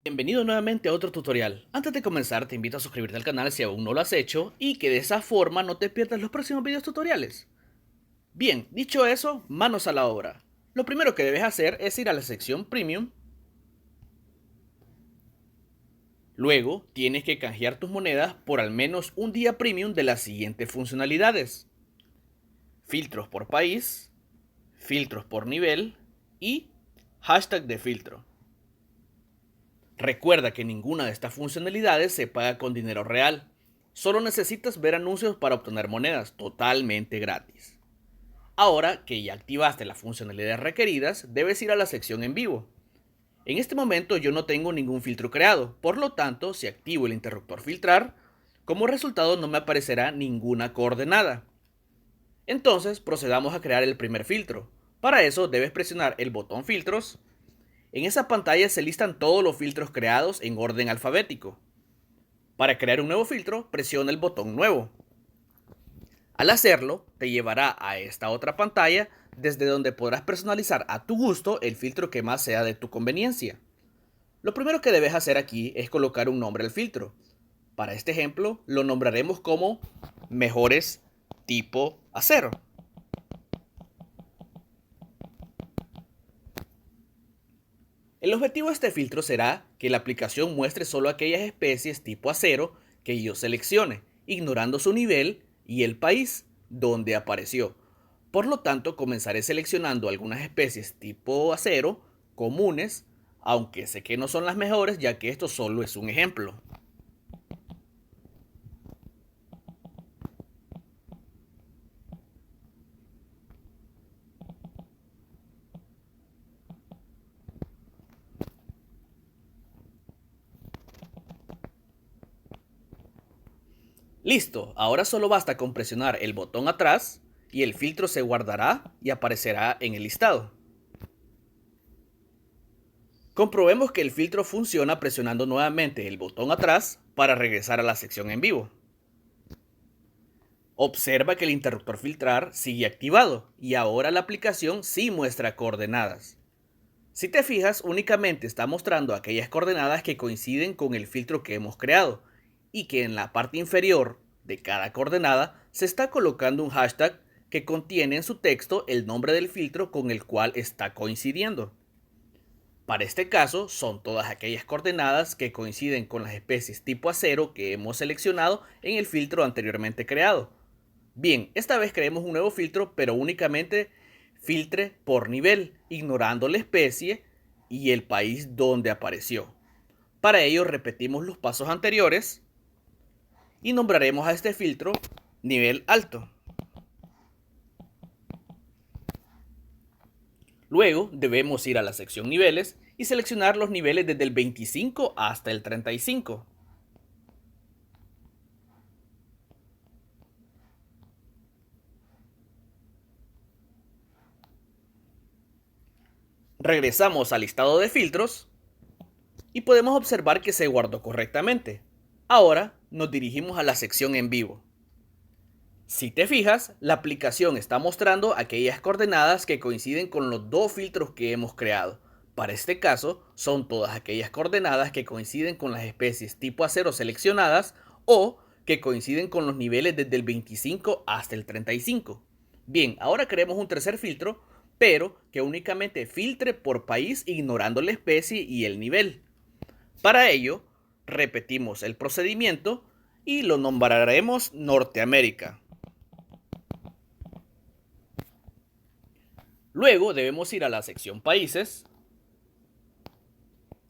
Bienvenido nuevamente a otro tutorial. Antes de comenzar te invito a suscribirte al canal si aún no lo has hecho y que de esa forma no te pierdas los próximos videos tutoriales. Bien, dicho eso, manos a la obra. Lo primero que debes hacer es ir a la sección Premium. Luego tienes que canjear tus monedas por al menos un día Premium de las siguientes funcionalidades: filtros por país, filtros por nivel y hashtag de filtro. Recuerda que ninguna de estas funcionalidades se paga con dinero real. Solo necesitas ver anuncios para obtener monedas totalmente gratis. Ahora que ya activaste las funcionalidades requeridas, debes ir a la sección en vivo. En este momento yo no tengo ningún filtro creado, por lo tanto, si activo el interruptor filtrar, como resultado no me aparecerá ninguna coordenada. Entonces procedamos a crear el primer filtro. Para eso debes presionar el botón filtros. En esa pantalla se listan todos los filtros creados en orden alfabético. Para crear un nuevo filtro, presiona el botón nuevo. Al hacerlo, te llevará a esta otra pantalla desde donde podrás personalizar a tu gusto el filtro que más sea de tu conveniencia. Lo primero que debes hacer aquí es colocar un nombre al filtro. Para este ejemplo, lo nombraremos como mejores tipo acero. El objetivo de este filtro será que la aplicación muestre solo aquellas especies tipo acero que yo seleccione, ignorando su nivel y el país donde apareció. Por lo tanto, comenzaré seleccionando algunas especies tipo acero comunes, aunque sé que no son las mejores ya que esto solo es un ejemplo. Listo, ahora solo basta con presionar el botón atrás y el filtro se guardará y aparecerá en el listado. Comprobemos que el filtro funciona presionando nuevamente el botón atrás para regresar a la sección en vivo. Observa que el interruptor filtrar sigue activado y ahora la aplicación sí muestra coordenadas. Si te fijas, únicamente está mostrando aquellas coordenadas que coinciden con el filtro que hemos creado y que en la parte inferior de cada coordenada se está colocando un hashtag que contiene en su texto el nombre del filtro con el cual está coincidiendo. Para este caso, son todas aquellas coordenadas que coinciden con las especies tipo acero que hemos seleccionado en el filtro anteriormente creado. Bien, esta vez creemos un nuevo filtro, pero únicamente filtre por nivel, ignorando la especie y el país donde apareció. Para ello repetimos los pasos anteriores y nombraremos a este filtro nivel alto. Luego debemos ir a la sección niveles y seleccionar los niveles desde el 25 hasta el 35. Regresamos al listado de filtros y podemos observar que se guardó correctamente. Ahora nos dirigimos a la sección en vivo. Si te fijas, la aplicación está mostrando aquellas coordenadas que coinciden con los dos filtros que hemos creado. Para este caso, son todas aquellas coordenadas que coinciden con las especies tipo acero seleccionadas o que coinciden con los niveles desde el 25 hasta el 35. Bien, ahora creemos un tercer filtro, pero que únicamente filtre por país ignorando la especie y el nivel. Para ello, repetimos el procedimiento y lo nombraremos Norteamérica. Luego debemos ir a la sección Países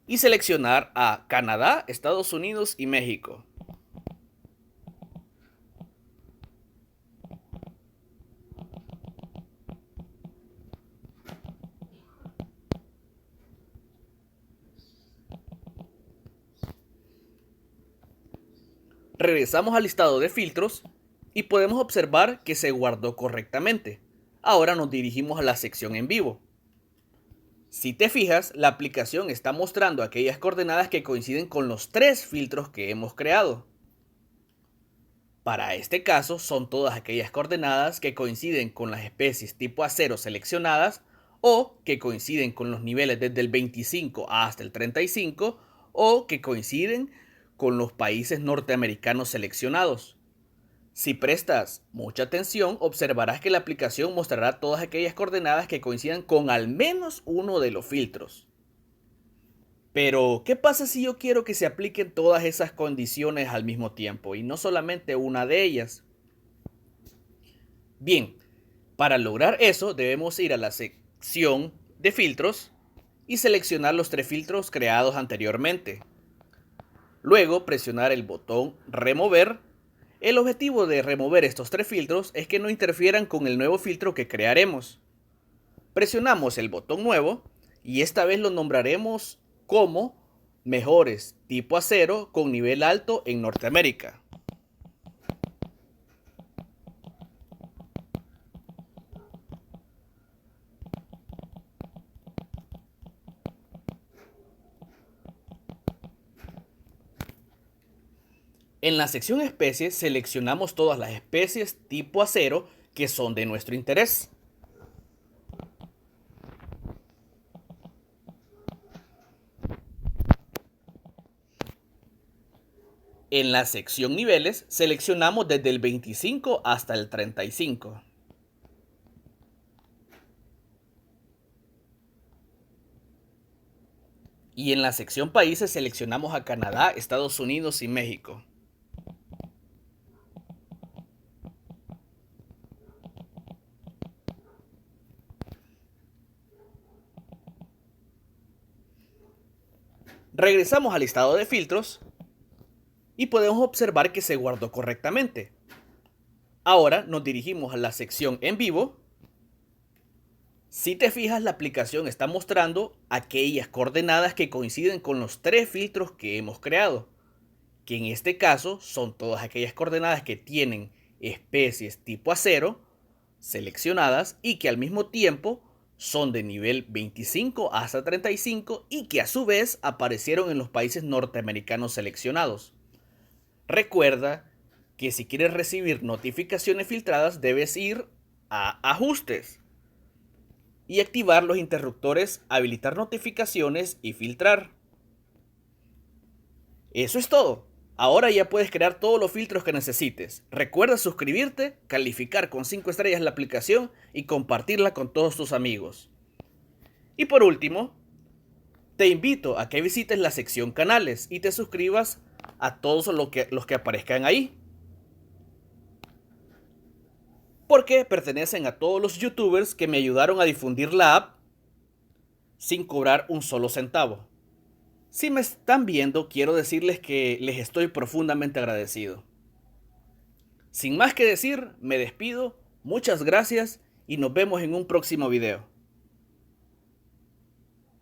y seleccionar a Canadá, Estados Unidos y México. Regresamos al listado de filtros y podemos observar que se guardó correctamente. Ahora nos dirigimos a la sección en vivo. Si te fijas, la aplicación está mostrando aquellas coordenadas que coinciden con los tres filtros que hemos creado. Para este caso, son todas aquellas coordenadas que coinciden con las especies tipo acero seleccionadas o que coinciden con los niveles desde el 25 hasta el 35 o que coinciden con los países norteamericanos seleccionados. Si prestas mucha atención, observarás que la aplicación mostrará todas aquellas coordenadas que coincidan con al menos uno de los filtros. Pero, ¿qué pasa si yo quiero que se apliquen todas esas condiciones al mismo tiempo y no solamente una de ellas? Bien, para lograr eso debemos ir a la sección de filtros y seleccionar los tres filtros creados anteriormente. Luego presionar el botón remover. El objetivo de remover estos tres filtros es que no interfieran con el nuevo filtro que crearemos. Presionamos el botón nuevo y esta vez lo nombraremos como mejores tipo acero con nivel alto en Norteamérica. En la sección especies seleccionamos todas las especies tipo acero que son de nuestro interés. En la sección niveles seleccionamos desde el 25 hasta el 35. Y en la sección países seleccionamos a Canadá, Estados Unidos y México. Regresamos al listado de filtros y podemos observar que se guardó correctamente. Ahora nos dirigimos a la sección en vivo. Si te fijas, la aplicación está mostrando aquellas coordenadas que coinciden con los tres filtros que hemos creado, que en este caso son todas aquellas coordenadas que tienen especies tipo acero seleccionadas y que al mismo tiempo son de nivel 25 hasta 35 y que a su vez aparecieron en los países norteamericanos seleccionados. Recuerda que si quieres recibir notificaciones filtradas debes ir a ajustes y activar los interruptores, habilitar notificaciones y filtrar. Eso es todo. Ahora ya puedes crear todos los filtros que necesites. Recuerda suscribirte, calificar con 5 estrellas la aplicación y compartirla con todos tus amigos. Y por último, te invito a que visites la sección canales y te suscribas a todos los que aparezcan ahí, porque pertenecen a todos los youtubers que me ayudaron a difundir la app sin cobrar un solo centavo. Si me están viendo, quiero decirles que les estoy profundamente agradecido. Sin más que decir, me despido, muchas gracias y nos vemos en un próximo video.